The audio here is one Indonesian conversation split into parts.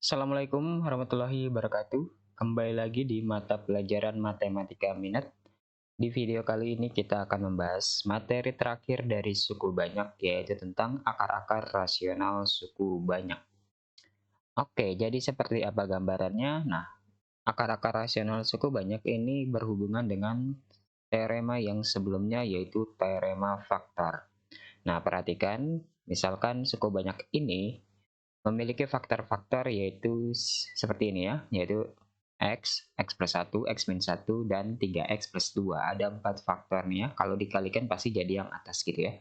Assalamualaikum warahmatullahi wabarakatuh. Kembali lagi di mata pelajaran Matematika Minat. Di video kali ini kita akan membahas materi terakhir dari suku banyak, yaitu tentang akar-akar rasional suku banyak. Oke, jadi seperti apa gambarannya? Nah, akar-akar rasional suku banyak ini berhubungan dengan teorema yang sebelumnya, yaitu teorema faktor. Nah, perhatikan, misalkan suku banyak ini memiliki faktor-faktor yaitu seperti ini ya, yaitu X plus 1, X min 1, dan 3X plus 2. Ada 4 faktor nih ya, kalau dikalikan pasti jadi yang atas gitu ya.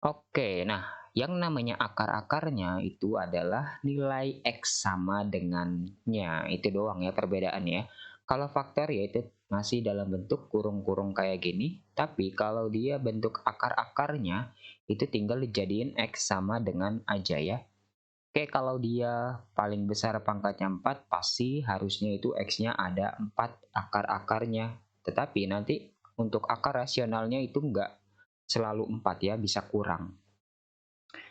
Oke, nah yang namanya akar-akarnya itu adalah nilai X sama dengannya. Itu doang ya perbedaannya. Kalau faktor yaitu masih dalam bentuk kurung-kurung kayak gini, tapi kalau dia bentuk akar-akarnya itu tinggal dijadiin X sama dengan aja ya. Oke, kalau dia paling besar pangkatnya 4, pasti harusnya itu X-nya ada 4 akar-akarnya. Tetapi nanti untuk akar rasionalnya itu enggak selalu 4 ya, bisa kurang.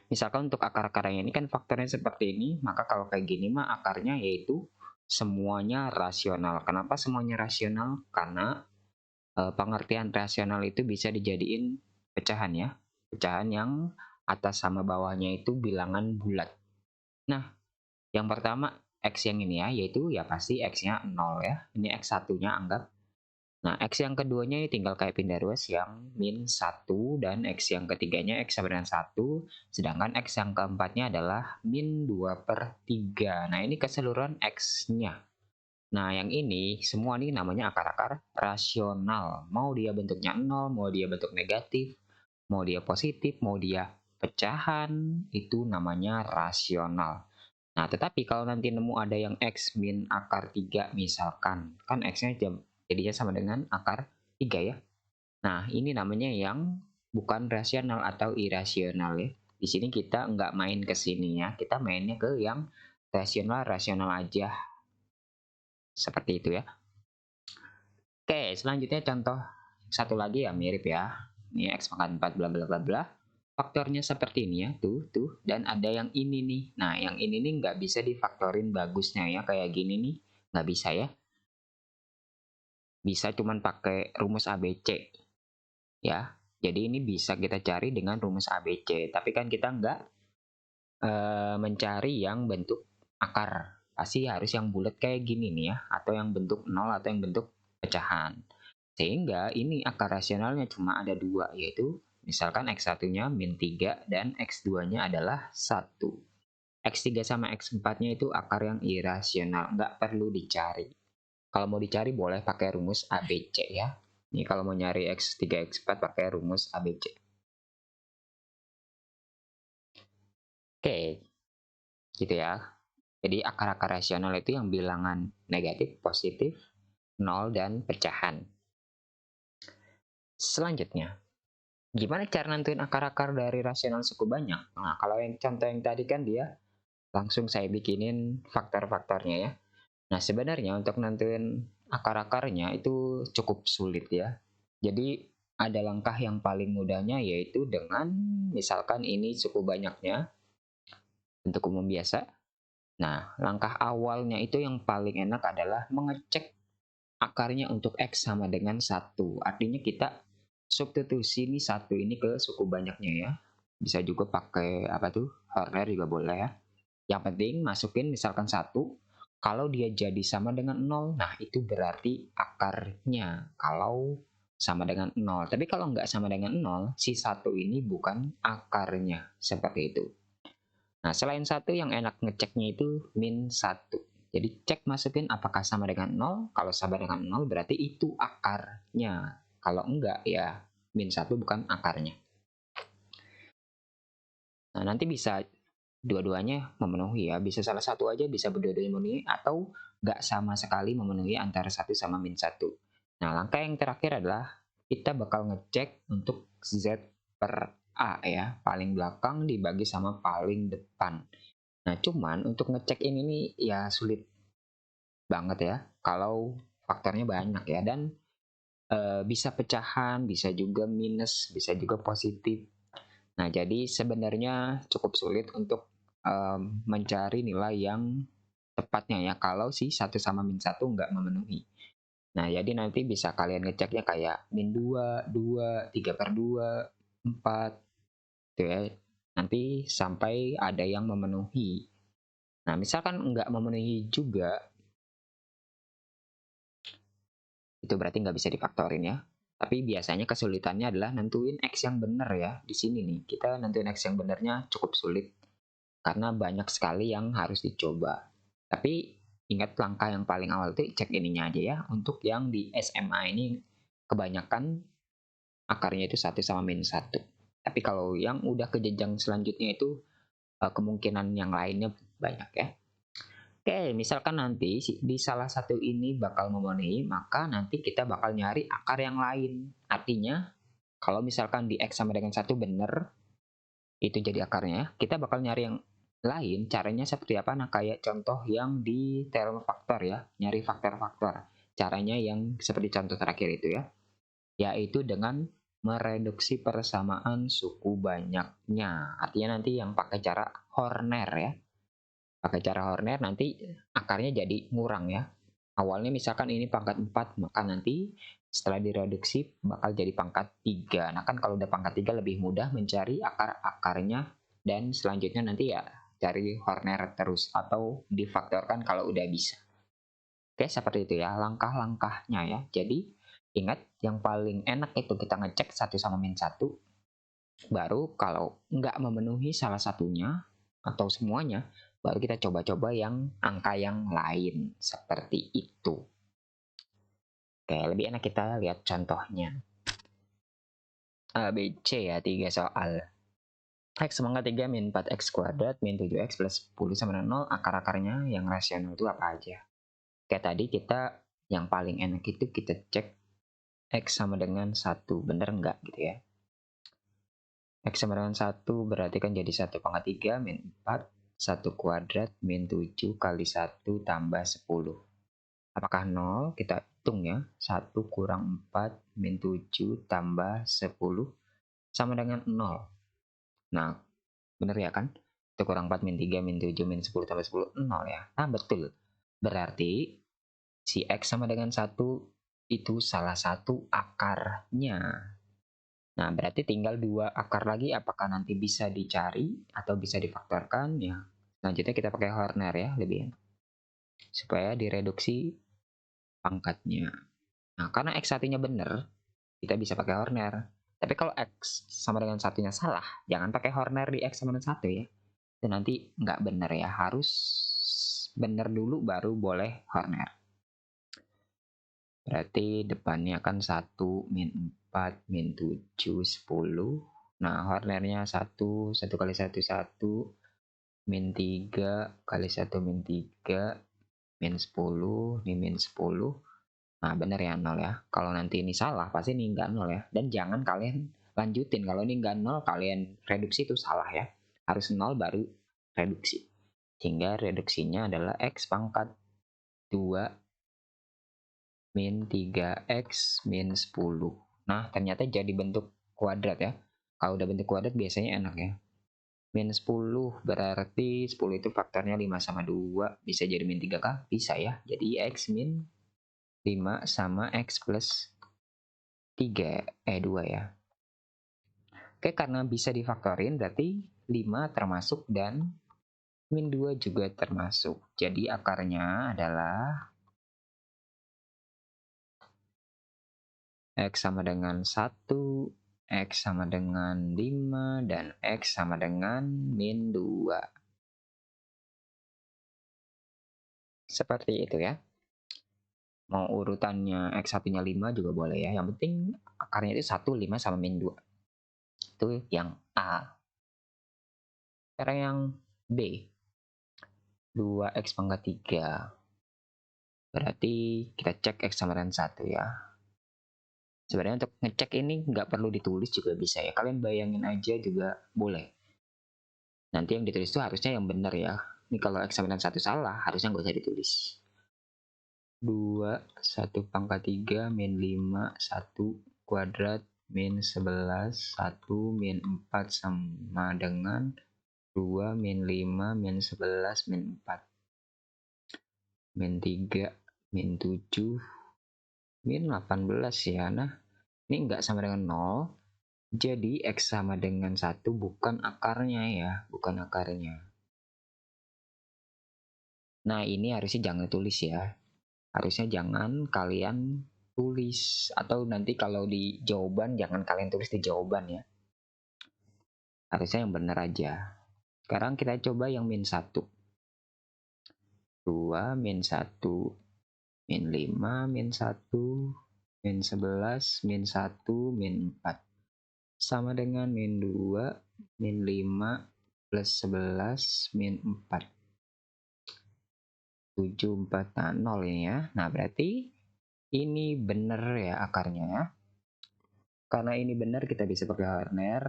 Misalkan untuk akar-akarnya ini kan faktornya seperti ini, maka kalau kayak gini mah akarnya yaitu semuanya rasional. Kenapa semuanya rasional? Karena pengertian rasional itu bisa dijadiin pecahan ya. Pecahan yang atas sama bawahnya itu bilangan bulat. Nah, yang pertama, X yang ini ya, yaitu ya pasti X-nya 0 ya. Ini X satunya anggap. Nah, X yang keduanya ini tinggal kayak pindah ruas yang min 1, dan X yang ketiganya X sama dengan 1, sedangkan X yang keempatnya adalah min 2/3. Nah, ini keseluruhan X-nya. Nah, yang ini, semua ini namanya akar-akar rasional. Mau dia bentuknya 0, mau dia bentuk negatif, mau dia positif, mau dia pecahan, itu namanya rasional. Nah, tetapi kalau nanti nemu ada yang X min akar 3 misalkan, kan X-nya jadinya sama dengan akar 3 ya. Nah, ini namanya yang bukan rasional atau irasional ya. Di sini kita nggak main ke sini ya, kita mainnya ke yang rasional-rasional aja. Seperti itu ya. Oke, selanjutnya contoh satu lagi ya, mirip ya. Ini X pangkat 4 bla bla bla bla. Faktornya seperti ini ya, tuh, dan ada yang ini nih. Nah, yang ini nih nggak bisa difaktorin bagusnya ya, kayak gini nih, nggak bisa ya. Bisa cuman pakai rumus ABC ya. Jadi ini bisa kita cari dengan rumus ABC, tapi kan kita nggak mencari yang bentuk akar. Pasti harus yang bulat kayak gini nih ya, atau yang bentuk nol atau yang bentuk pecahan. Sehingga ini akar rasionalnya cuma ada dua, yaitu misalkan X1-nya min 3 dan X2-nya adalah 1. X3 sama X4-nya itu akar yang irasional, nggak perlu dicari. Kalau mau dicari boleh pakai rumus ABC ya. Ini kalau mau nyari X3, X4 pakai rumus ABC. Oke, gitu ya. Jadi akar-akar rasional itu yang bilangan negatif, positif, nol, dan pecahan. Selanjutnya, gimana cara nentuin akar-akar dari rasional suku banyak? Nah, kalau yang contoh yang tadi kan dia langsung saya bikinin faktor-faktornya ya. Nah, sebenarnya untuk nentuin akar-akarnya itu cukup sulit ya. Jadi, ada langkah yang paling mudahnya yaitu dengan misalkan ini suku banyaknya untuk umum biasa. Nah, langkah awalnya itu yang paling enak adalah mengecek akarnya untuk X sama dengan 1. Artinya kita substitusi ini 1 ini ke suku banyaknya ya. Bisa juga pakai apa tuh? Horner juga boleh ya. Yang penting masukin misalkan 1, kalau dia jadi sama dengan 0, nah itu berarti akarnya. Kalau sama dengan 0. Tapi kalau nggak sama dengan 0, si 1 ini bukan akarnya. Seperti itu. Nah, selain 1 yang enak ngeceknya itu min 1. Jadi cek masukin apakah sama dengan 0. Kalau sama dengan 0 berarti itu akarnya. Kalau enggak ya min 1 bukan akarnya. Nah, nanti bisa dua-duanya memenuhi ya. Bisa salah satu aja, bisa berdua-duanya memenuhi, atau nggak sama sekali memenuhi antara 1 sama min 1. Nah, langkah yang terakhir adalah kita bakal ngecek untuk Z per A ya. Paling belakang dibagi sama paling depan. Nah, cuman untuk ngecek ini nih ya sulit banget ya kalau faktornya banyak ya, dan bisa pecahan, bisa juga minus, bisa juga positif. Nah, jadi sebenarnya cukup sulit untuk mencari nilai yang tepatnya ya, kalau si 1 sama min 1 nggak memenuhi. Nah, jadi nanti bisa kalian ngeceknya kayak min 2, 2, 3/2, 4, gitu ya. Nanti sampai ada yang memenuhi. Nah, misalkan nggak memenuhi juga, itu berarti nggak bisa difaktorin ya. Tapi biasanya kesulitannya adalah nentuin X yang benar ya. Di sini nih, kita nentuin X yang benarnya cukup sulit. Karena banyak sekali yang harus dicoba. Tapi ingat langkah yang paling awal itu cek ininya aja ya. Untuk yang di SMA ini kebanyakan akarnya itu 1 sama min 1. Tapi kalau yang udah ke jenjang selanjutnya itu kemungkinan yang lainnya banyak ya. Oke, misalkan nanti di salah satu ini bakal memenuhi, maka nanti kita bakal nyari akar yang lain. Artinya, kalau misalkan di X sama dengan 1 benar, itu jadi akarnya, kita bakal nyari yang lain. Caranya seperti apa? Nah, kayak contoh yang di teorema faktor ya, nyari faktor-faktor. Caranya yang seperti contoh terakhir itu ya, yaitu dengan mereduksi persamaan suku banyaknya. Artinya nanti yang pakai cara Horner ya. Pakai cara Horner nanti akarnya jadi ngurang ya. Awalnya misalkan ini pangkat 4, maka nanti setelah direduksi bakal jadi pangkat 3. Nah kan kalau udah pangkat 3 lebih mudah mencari akar-akarnya, dan selanjutnya nanti ya cari Horner terus atau difaktorkan kalau udah bisa. Oke, seperti itu ya langkah-langkahnya ya. Jadi ingat, yang paling enak itu kita ngecek 1 sama min 1. Baru kalau nggak memenuhi salah satunya atau semuanya, baru kita coba-coba yang angka yang lain, seperti itu. Oke, lebih enak kita lihat contohnya. A, B, C ya, 3 soal. X sama 3 min 4x kuadrat min 7x plus 10 sama dengan 0, akar-akarnya yang rasional itu apa aja? Kayak tadi kita yang paling enak itu kita cek X sama dengan 1, bener nggak gitu ya. X sama dengan 1 berarti kan jadi 1/3 min 4, 1 kuadrat min 7 kali 1 tambah 10. Apakah 0? Kita hitung ya. 1 kurang 4 min 7 tambah 10 sama dengan 0. Nah, bener ya kan? 1 kurang 4 min 3 min 7 min 10 tambah 10, 0 ya. Nah, betul. Berarti si X sama dengan 1 itu salah satu akarnya. Nah, berarti tinggal 2 akar lagi, apakah nanti bisa dicari atau bisa difaktorkan ya. Selanjutnya kita pakai Horner ya, lebih enak. Supaya direduksi pangkatnya. Nah, karena X satunya benar, kita bisa pakai Horner. Tapi kalau X sama dengan satunya salah, jangan pakai Horner di X sama dengan 1 ya. Itu nanti nggak benar ya, harus benar dulu baru boleh Horner. Berarti depannya kan 1 min 4 min 7 10. Nah, Hornernya 1 kali 1 1 min 3 kali 1 min 3 min 10, ini min 10. Nah, bener ya 0 ya. Kalau nanti ini salah, pasti ini enggak 0 ya. Dan jangan kalian lanjutin. Kalau ini enggak 0, kalian reduksi itu salah ya. Harus 0 baru reduksi. Sehingga reduksinya adalah X pangkat 2 min 3x min 10. Nah, ternyata jadi bentuk kuadrat ya. Kalau udah bentuk kuadrat biasanya enak ya. Min 10 berarti 10 itu faktornya 5 sama 2. Bisa jadi min 3 kah? Bisa ya. Jadi x min 5 sama x plus 3, 2 ya. Oke, karena bisa difaktorin berarti 5 termasuk dan min 2 juga termasuk. Jadi akarnya adalah X sama dengan 1, X sama dengan 5, dan X sama dengan min 2. Seperti itu ya. Mau urutannya X satunya 5 juga boleh ya. Yang penting akarnya itu 1, 5 sama min 2. Itu yang A. Sekarang yang B. 2x pangkat 3. Berarti kita cek X sama dengan 1 ya. Sebenarnya untuk ngecek ini nggak perlu ditulis juga bisa ya. Kalian bayangin aja juga boleh. Nanti yang ditulis itu harusnya yang benar ya. Ini kalau X sama dengan 1 salah, harusnya nggak usah ditulis. 2, 1 pangkat 3 min 5, 1 kuadrat min 11, 1 min 4 sama dengan 2, min 5, min 11, min 4, min 3, min 7, min 18 ya. Nah, ini enggak sama dengan 0. Jadi X sama dengan 1 bukan akarnya ya, bukan akarnya. Nah, ini harusnya jangan tulis ya. Harusnya jangan kalian tulis, atau nanti kalau di jawaban jangan kalian tulis di jawaban ya. Harusnya yang benar aja. Sekarang kita coba yang min 1. 2, min 1, min 5, min 1, min 11, min 1, min 4. Sama dengan min 2, min 5, plus 11, min 4. 7, 4, nah 0 ini ya. Nah, berarti ini benar ya akarnya ya. Karena ini benar, kita bisa pakai Horner.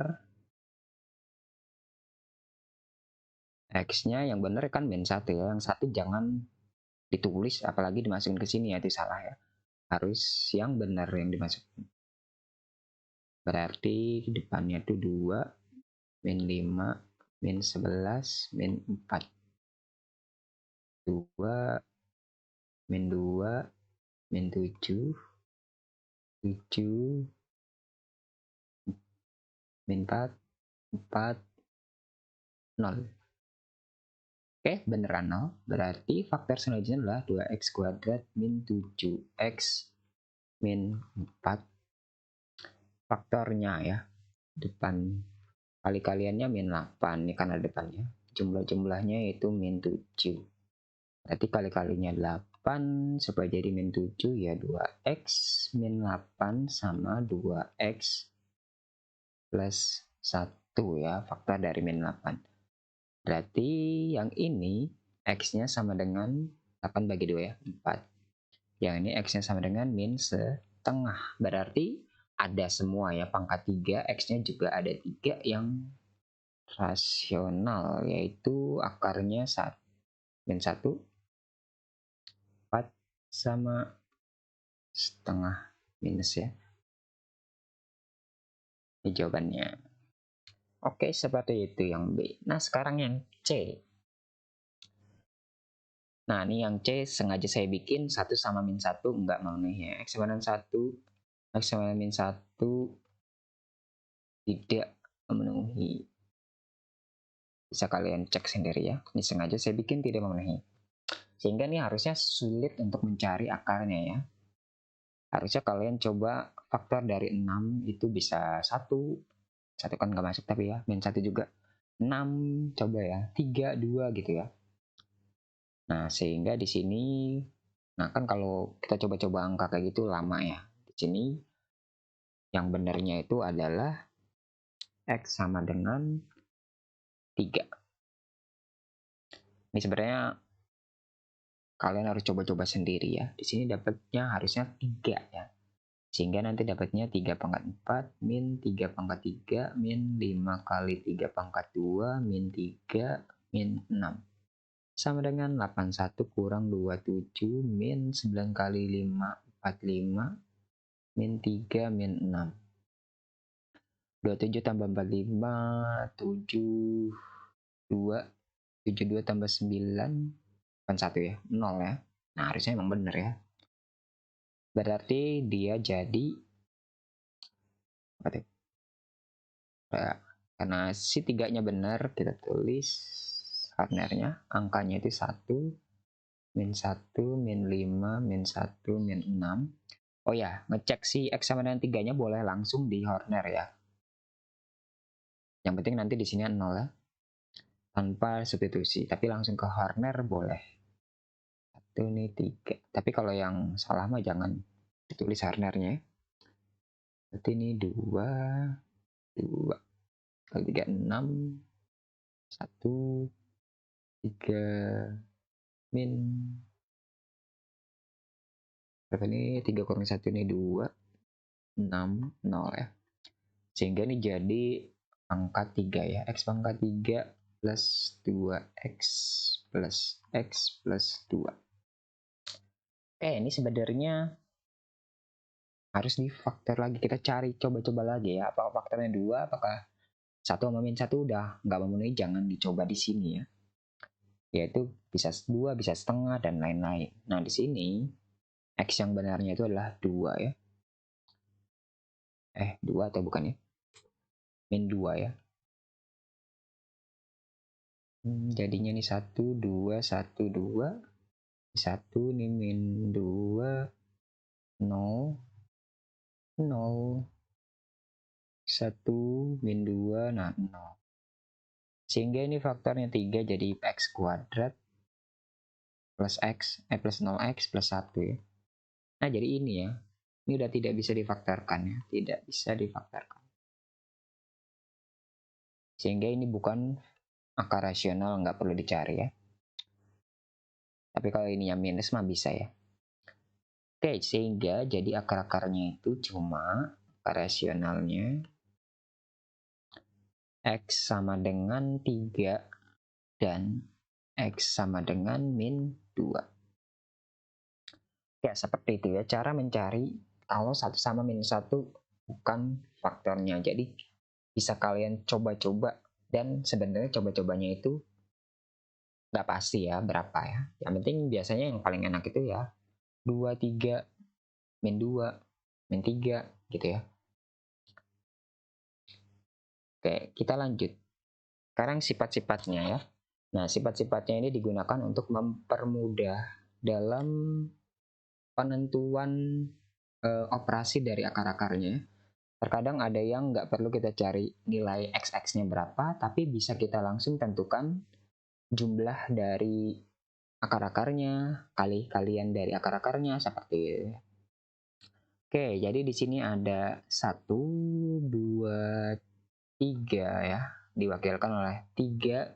X-nya yang benar kan min 1 ya. Yang 1 jangan ditulis, apalagi dimasukin ke sini ya, itu salah ya. Harus yang benar yang dimasukin. Berarti depannya itu 2, min 5, min 11, min 4. 2, min 2, min 7, 7, min 4, 4, 0. Oke, beneran 0. Berarti faktor selanjutnya adalah 2x kuadrat min 7x min 4. Faktornya ya. Depan kali-kaliannya min 8. Ini kan ada depannya. Jumlah-jumlahnya itu min 7. Berarti kali-kalinya 8. Supaya jadi min 7 ya 2x min 8 sama 2x plus 1 ya. Faktor dari min 8. Berarti yang ini X-nya sama dengan 8 bagi 2 ya, 4. Yang ini X-nya sama dengan min setengah. Berarti ada semua ya, pangkat 3, X-nya juga ada 3 yang rasional, yaitu akarnya min 1, 4, sama setengah minus ya. Ini jawabannya. Oke, seperti itu yang B. Nah, sekarang yang C. Nah, ini yang C sengaja saya bikin 1 sama min 1 enggak memenuhi ya. X sama dengan 1, X sama dengan min 1 tidak memenuhi. Bisa kalian cek sendiri ya. Ini sengaja saya bikin tidak memenuhi. Sehingga ini harusnya sulit untuk mencari akarnya ya. Harusnya kalian coba faktor dari 6 itu bisa 1. 1 kan nggak masuk tapi ya. Min 1 juga. 6 coba ya. 3, 2 gitu ya. Nah, sehingga di sini, nah kan kalau kita coba-coba angka kayak gitu lama ya. Di sini yang benarnya itu adalah X sama dengan 3. Ini sebenarnya kalian harus coba-coba sendiri ya. Di sini dapatnya harusnya 3 ya. Sehingga nanti dapatnya 3 pangkat 4 min 3 pangkat 3 min 5 kali 3 pangkat 2 min 3 min 6. Sama dengan 81 kurang 27 min 9 kali 5 45 min 3 min 6. 27 tambah 45 72 72 tambah 9 kan 1 ya, 0 ya. Nah, harusnya emang bener ya. Berarti dia jadi apa tuh? Karena si 3-nya benar, kita tulis partnernya, angkanya itu 1, min 1, min 5, min 1, min 6. Oh ya, ngecek si X sama dengan 3-nya boleh langsung di Horner ya. Yang penting nanti di sini 0 ya. Tanpa substitusi, tapi langsung ke Horner boleh. 1 ini 3. Tapi kalau yang salah mah jangan ditulis Hornernya. Berarti ini 2, 2 kali 3, 6, 1, 3, min berapa ini? 3 kurang 1 ini 2, 6, 0 ya. Sehingga ini jadi angka 3 ya. X pangkat 3 plus 2X plus X plus 2. Oke, ini sebenarnya harus difaktor lagi. Kita cari, coba-coba lagi ya. Apakah faktornya 2, apakah 1 sama min 1 udah nggak memenuhi, jangan dicoba di sini ya. Yaitu bisa 2, bisa setengah, dan lain-lain. Nah, di sini X yang benarnya itu adalah 2 ya. 2 atau bukan ya? Min 2 ya. Jadinya nih 1, 2, 1, 2. 1 nih min 2, 0, 0. 1 min 2, nah 0. Sehingga ini faktornya 3, jadi X kuadrat plus X, plus 0X plus 1 ya. Nah, jadi ini ya. Ini udah tidak bisa difaktorkan ya. Tidak bisa difaktorkan. Sehingga ini bukan akar rasional, nggak perlu dicari ya. Tapi kalau ininya minus mah bisa ya. Oke, sehingga jadi akar-akarnya itu cuma akar rasionalnya X sama dengan 3 dan X sama dengan min 2. Ya, seperti itu ya cara mencari kalau 1 sama min 1 bukan faktornya. Jadi bisa kalian coba-coba, dan sebenarnya coba-cobanya itu nggak pasti ya berapa ya. Yang penting biasanya yang paling enak itu ya 2, 3, min 2, min 3 gitu ya. Oke, kita lanjut. Sekarang sifat-sifatnya ya. Nah, sifat-sifatnya ini digunakan untuk mempermudah dalam penentuan operasi dari akar-akarnya. Terkadang ada yang nggak perlu kita cari nilai x-nya berapa, tapi bisa kita langsung tentukan jumlah dari akar-akarnya, kalian dari akar-akarnya, seperti itu. Oke, jadi di sini ada 1, 2, 3 ya, diwakilkan oleh 3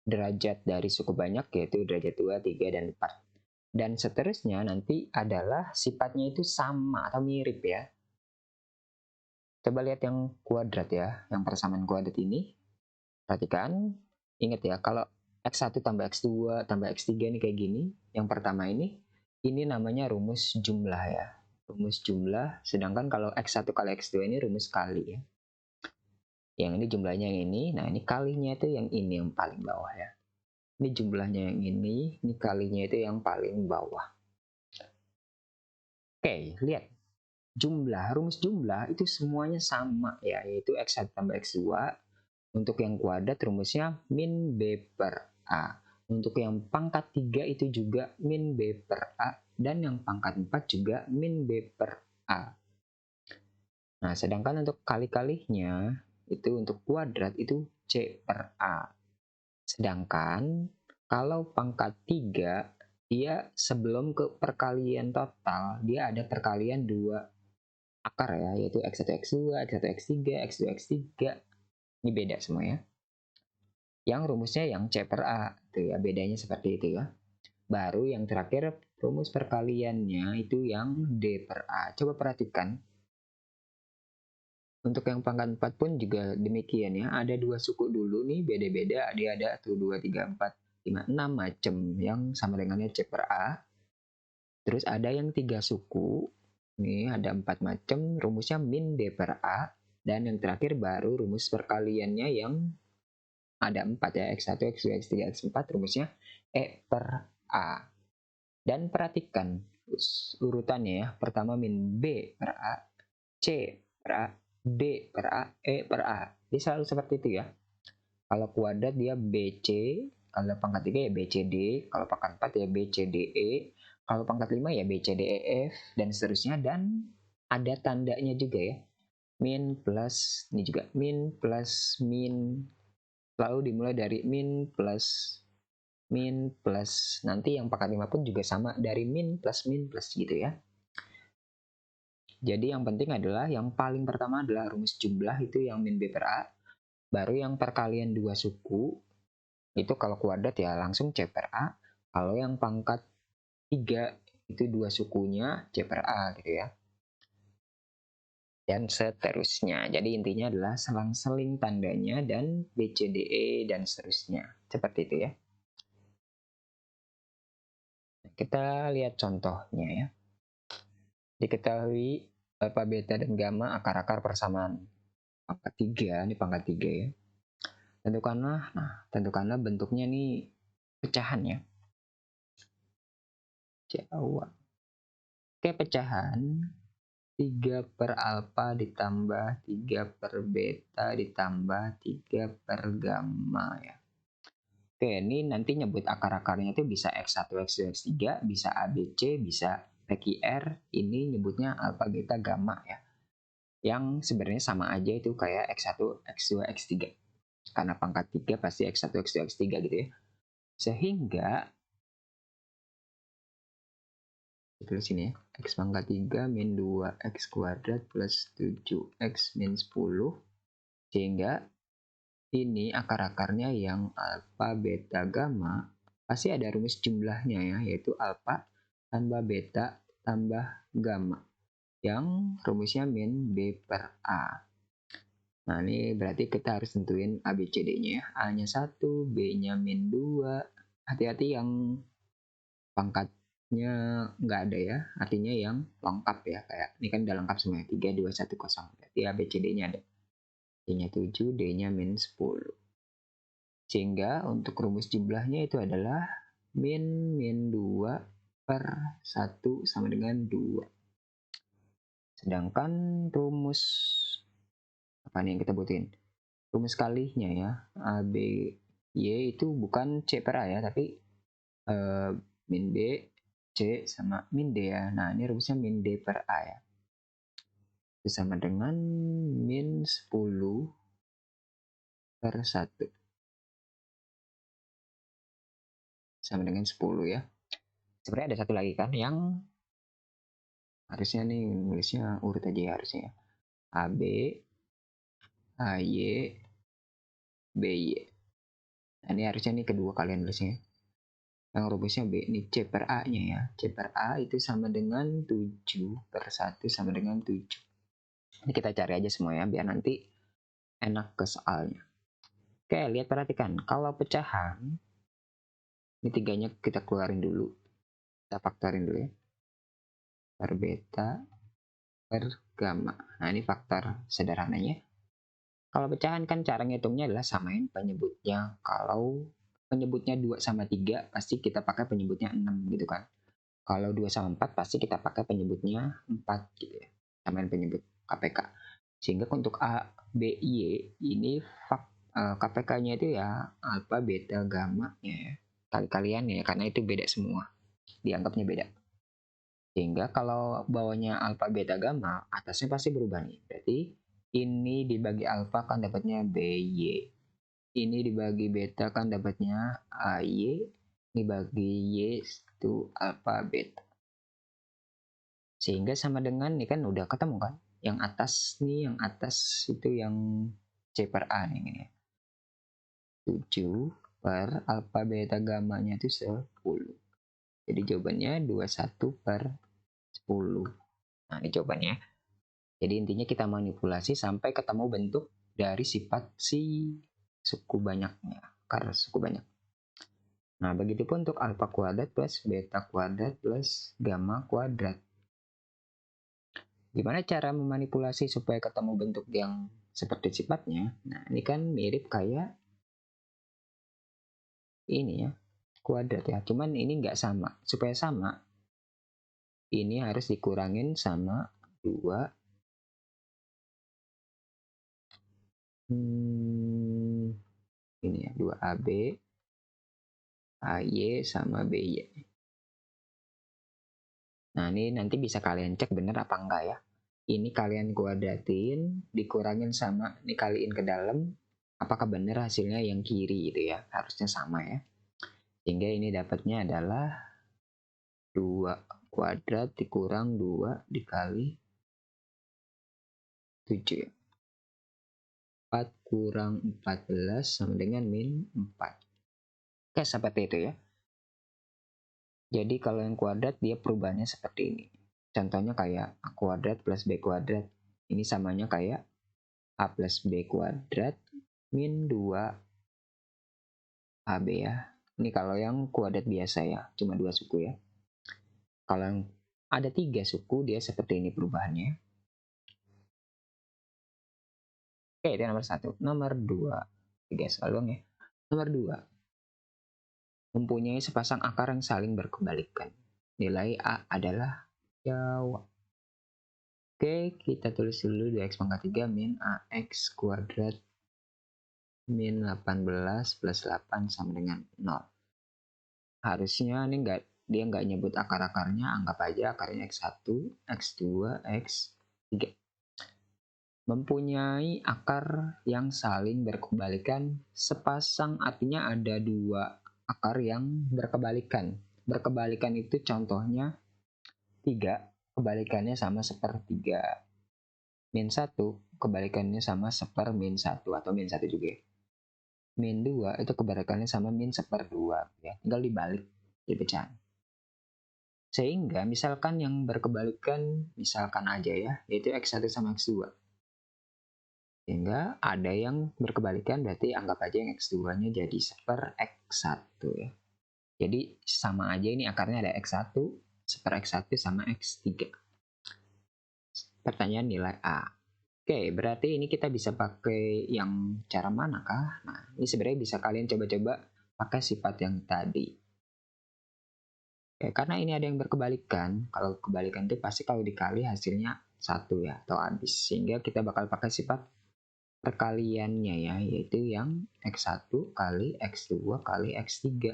derajat dari suku banyak, yaitu derajat 2, 3, dan 4. Dan seterusnya nanti adalah sifatnya itu sama atau mirip ya. Coba lihat yang kuadrat ya, yang persamaan kuadrat ini. Perhatikan, ingat ya, kalau X1 tambah X2 tambah X3 ini kayak gini. Yang pertama ini namanya rumus jumlah ya. Rumus jumlah, sedangkan kalau X1 kali X2 ini rumus kali ya. Yang ini jumlahnya yang ini, nah ini kalinya itu yang ini yang paling bawah ya. Ini jumlahnya yang ini kalinya itu yang paling bawah. Oke, lihat. Rumus jumlah itu semuanya sama ya, yaitu X1 tambah X2. Untuk yang kuadrat rumusnya min B per A. Untuk yang pangkat 3 itu juga min B per A. Dan yang pangkat 4 juga min B per A. Nah, sedangkan untuk kali-kalinya itu untuk kuadrat itu C per A. Sedangkan kalau pangkat 3, dia sebelum ke perkalian total, dia ada perkalian 2 akar ya, yaitu X1, X2, X1, X3, X2, X3. Ini beda semua ya. Yang rumusnya yang C per A, tuh ya, bedanya seperti itu ya. Baru yang terakhir rumus perkaliannya itu yang D per A. Coba perhatikan. Untuk yang pangkat 4 pun juga demikian ya. Ada 2 suku dulu nih, beda-beda. Dia ada tuh 2, 3, 4, 5, 6 macam yang sama dengannya C per A. Terus ada yang 3 suku. Nih ada 4 macam, rumusnya min D per A. Dan yang terakhir baru rumus perkaliannya yang ada 4 ya, X1, X2, X3, X4, rumusnya E per A. Dan perhatikan urutannya ya. Pertama min B per A, C per A, D per A, E per A. Dia selalu seperti itu ya. Kalau kuadrat dia BC, kalau pangkat 3 ya BCD, kalau pangkat 4 ya BCDE, kalau pangkat 5 ya BCDEF, dan seterusnya. Dan ada tandanya juga ya. Min plus, ini juga min plus min, lalu dimulai dari min plus nanti yang pangkat 5 pun juga sama dari min plus gitu ya. Jadi yang penting adalah yang paling pertama adalah rumus jumlah, itu yang min B per A. Baru yang perkalian 2 suku itu kalau kuadrat ya langsung C per A. Kalau yang pangkat 3 itu 2 sukunya C per A gitu ya. Dan seterusnya. Jadi intinya adalah selang-seling tandanya dan BCDE dan seterusnya. Seperti itu ya. Kita lihat contohnya ya. Diketahui alfa, beta, dan gamma akar-akar persamaan. pangkat 3, ini pangkat 3 ya. Tentukanlah bentuknya nih pecahan ya. Jawa. Oke, pecahan 3 per alfa ditambah 3 per beta ditambah 3 per gamma ya. Oke, ini nanti nyebut akar-akarnya itu bisa X1, X2, X3, bisa ABC, bisa PQR. Ini nyebutnya alfa, beta, gamma ya. Yang sebenarnya sama aja itu kayak X1, X2, X3. Karena pangkat 3 pasti X1, X2, X3 gitu ya. Sehingga tulis sini ya, X pangkat 3 min 2X kuadrat plus 7X min 10. Sehingga ini akar-akarnya yang alfa, beta, gamma pasti ada rumus jumlahnya ya, yaitu alfa tambah beta tambah gamma. Yang rumusnya min B per A. Nah, ini berarti kita harus tentuin ABCD-nya ya. A-nya 1, B-nya min 2. Hati-hati yang pangkatnya nggak ada ya. Artinya yang lengkap ya. Kayak ini kan udah lengkap semuanya. 3, 2, 1, 0. Berarti ABCD-nya ada. B-nya 7, D-nya min 10. Sehingga untuk rumus jumlahnya itu adalah min 2 per 1 sama dengan 2. Sedangkan rumus apa nih yang kita butuhin? Rumus kalinya ya, A, B, Y itu bukan C per A ya, tapi min B, C sama min D ya. Nah, ini rumusnya min D per A ya. Itu sama dengan min 10 per 1. Sama dengan 10 ya. Sebenarnya ada satu lagi kan yang harusnya nih nulisnya urut aja ya harusnya ya. AB, AY, BY. Nah, ini harusnya nih kedua kalian nulisnya. Yang rumusnya B ini C per A-nya ya. C per A itu sama dengan 7 per 1 sama dengan 7. Ini kita cari aja semua ya, biar nanti enak ke soalnya. Oke, lihat perhatikan. Kalau pecahan, ini tiganya kita keluarin dulu. Kita faktorin dulu ya. Per beta, per gamma. Nah, ini faktor sederhananya. Kalau pecahan kan cara ngitungnya adalah samain penyebutnya. Kalau penyebutnya 2 sama 3, pasti kita pakai penyebutnya 6 gitu kan. Kalau 2 sama 4, pasti kita pakai penyebutnya 4 gitu ya. Samain penyebut KPK. Sehingga untuk A, B, Y, ini KPK-nya itu ya alfa, beta, gamma ya. Kali-kalian ya, karena itu beda semua. Dianggapnya beda. Sehingga kalau bawahnya alfa, beta, gamma, atasnya pasti berubah nih. Berarti ini dibagi alfa kan dapatnya BY. Ini dibagi beta kan dapatnya AY. Dibagi Y itu alfa, beta. Sehingga sama dengan ini kan udah ketemu kan. Yang atas nih, yang atas itu yang C per A nih. Ini. 7 per alfa, beta, gamanya itu 10. Jadi jawabannya 21 per 10. Nah, ini jawabannya. Jadi intinya kita manipulasi sampai ketemu bentuk dari sifat si suku banyaknya, akar suku banyak. Nah, begitupun untuk alfa kuadrat plus beta kuadrat plus gamma kuadrat. Gimana cara memanipulasi supaya ketemu bentuk yang seperti sifatnya? Nah, ini kan mirip kayak ini ya, kuadrat ya. Cuman ini nggak sama. Supaya sama, ini harus dikurangin sama 2 ini ya 2AB AY sama BY. Nah, ini nanti bisa kalian cek bener apa enggak ya. Ini kalian kuadratin, dikurangin sama dikaliin ke dalam, apakah bener hasilnya yang kiri gitu ya. Harusnya sama ya. Sehingga ini dapatnya adalah 2 kuadrat dikurang 2 dikali 7 ya. 4 kurang 14 sama dengan min 4. Oke, seperti itu ya. Jadi kalau yang kuadrat dia perubahannya seperti ini. Contohnya kayak A kuadrat plus B kuadrat. Ini samanya kayak A plus B kuadrat min 2 AB ya. Ini kalau yang kuadrat biasa ya, cuma 2 suku ya. Kalau yang ada 3 suku dia seperti ini perubahannya. Oke, itu nomor 1. Nomor 2, 3 selalu ya. Nomor 2, mempunyai sepasang akar yang saling berkebalikan. Nilai A adalah jawab. Oke, kita tulis dulu 2x pangkat 3 min AX kuadrat min 18 plus 8 sama dengan 0. Harusnya ini dia nggak nyebut akar-akarnya, anggap aja akarnya x1, x2, x3. Mempunyai akar yang saling berkebalikan sepasang, artinya ada dua akar yang berkebalikan. Berkebalikan itu contohnya 3, kebalikannya sama sepertiga. Min 1, kebalikannya sama seper min 1 atau min 1 juga. Min 2 itu kebalikannya sama min seperdua. Ya. Tinggal dibalik, dipecahin. Sehingga misalkan yang berkebalikan, misalkan aja ya, yaitu x1 sama x2. Sehingga ada yang berkebalikan, berarti anggap aja yang x2-nya jadi seper x1 ya. Jadi sama aja ini akarnya ada x1, seper x1 sama x3. Pertanyaan nilai A. Oke, berarti ini kita bisa pakai yang cara manakah? Nah, ini sebenarnya bisa kalian coba-coba pakai sifat yang tadi. Oke, karena ini ada yang berkebalikan. Kalau kebalikan itu pasti kalau dikali hasilnya 1 ya, atau habis. Sehingga kita bakal pakai sifat perkaliannya ya, yaitu yang x1 kali x2 kali x3.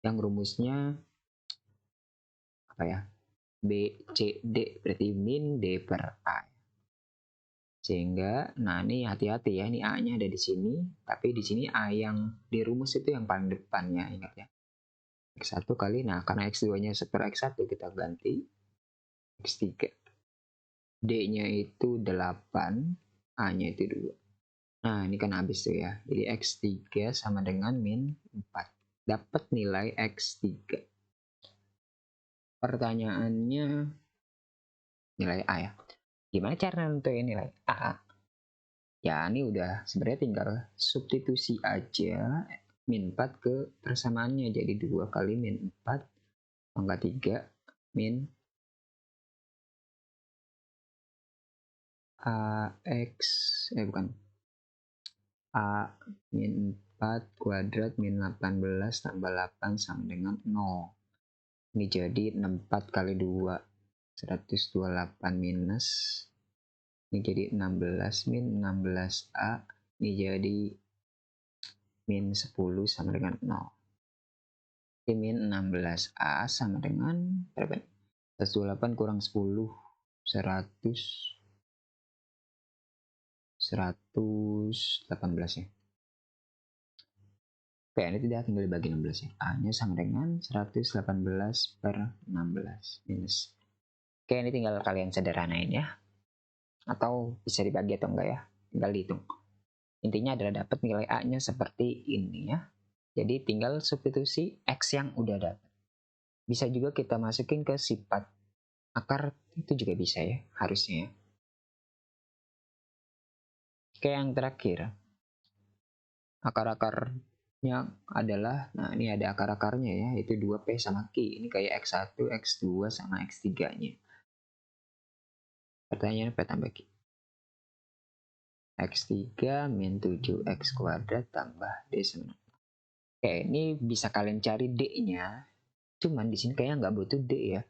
Yang rumusnya apa ya? B, C, D, berarti min D per A. Sehingga, nah ini hati-hati ya, ini A-nya ada di sini, tapi di sini A yang di rumus itu yang paling depannya, ingat ya. X1 kali, nah karena X2-nya seper X1 kita ganti X3. D-nya itu 8, A-nya itu 2. Nah ini kan habis tuh ya, jadi X3 sama dengan min 4. Dapat nilai X3. Pertanyaannya, nilai A ya. Gimana cara nentuin nilai A? Ya ini udah sebenarnya tinggal substitusi aja min 4 ke persamaannya, jadi 2 kali min 4 pangkat 3 min AX bukan A min 4 kuadrat min 18 tambah 8 sama dengan 0. Ini jadi 64 kali 2 128 minus, ini jadi 16 min 16A, ini jadi min 10 sama dengan 0. Min 16A sama dengan berapa? 128 kurang 10, 118 ya. Oke, ini tidak tinggal dibagi 16 ya. A-nya sama dengan 118 per 16 minus. Oke, ini tinggal kalian sederhanain ya. Atau bisa dibagi atau enggak ya. Tinggal dihitung. Intinya adalah dapat nilai A-nya seperti ini ya. Jadi tinggal substitusi X yang udah dapat. Bisa juga kita masukin ke sifat akar, itu juga bisa ya, harusnya ya. Oke, yang terakhir. Akar-akarnya adalah, nah ini ada akar-akarnya ya, yaitu 2P sama Q. Ini kayak X1, X2 sama X3-nya. Pertanyaannya P tambah Q. X3 min 7X kuadrat tambah D sama. Oke, ini bisa kalian cari D-nya. Cuman di sini kayaknya nggak butuh D ya.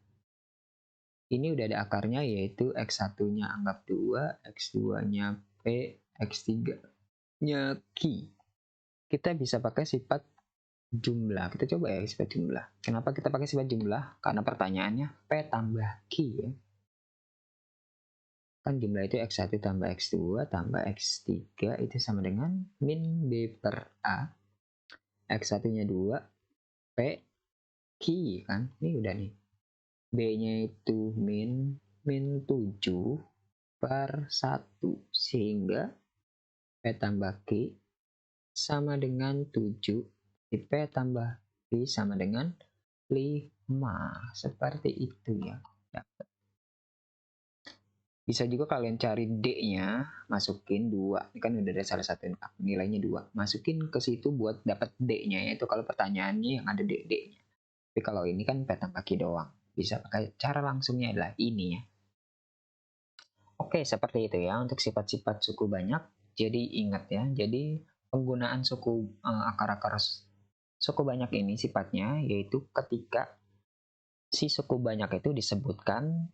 Ini udah ada akarnya, yaitu X1-nya anggap 2, X2-nya P, X3-nya Q. Kita bisa pakai sifat jumlah. Kita coba ya sifat jumlah. Kenapa kita pakai sifat jumlah? Karena pertanyaannya P tambah Q ya. Kan jumlah itu X1 tambah X2 tambah X3 itu sama dengan min B per A. X1-nya 2, P, Q kan. Ini udah nih. B-nya itu min 7 per 1. Sehingga P tambah Q sama dengan 7. P tambah Q sama dengan 5. Seperti itu ya. Bisa juga kalian cari D-nya, masukin 2. Ini kan udah ada salah satu nilainya 2. Masukin ke situ buat dapat D-nya, yaitu kalau pertanyaannya yang ada D-nya. Tapi kalau ini kan P tambah Q doang. Bisa pakai cara langsungnya adalah ini ya. Oke, seperti itu ya untuk sifat-sifat suku banyak. Jadi ingat ya, jadi penggunaan akar-akar suku banyak ini sifatnya yaitu ketika si suku banyak itu disebutkan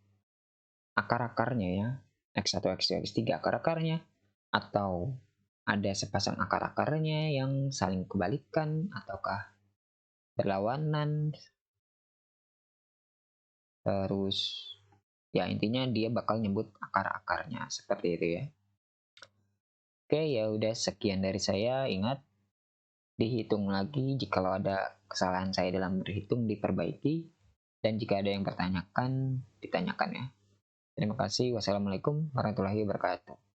akar-akarnya ya, X1, X2, X3 akar-akarnya, atau ada sepasang akar-akarnya yang saling kebalikan ataukah berlawanan, terus ya intinya dia bakal nyebut akar-akarnya seperti itu ya. Oke, ya udah sekian dari saya. Ingat, dihitung lagi jikalau ada kesalahan saya dalam berhitung diperbaiki, dan jika ada yang bertanyakan ditanyakan ya. Terima kasih. Wassalamualaikum warahmatullahi wabarakatuh.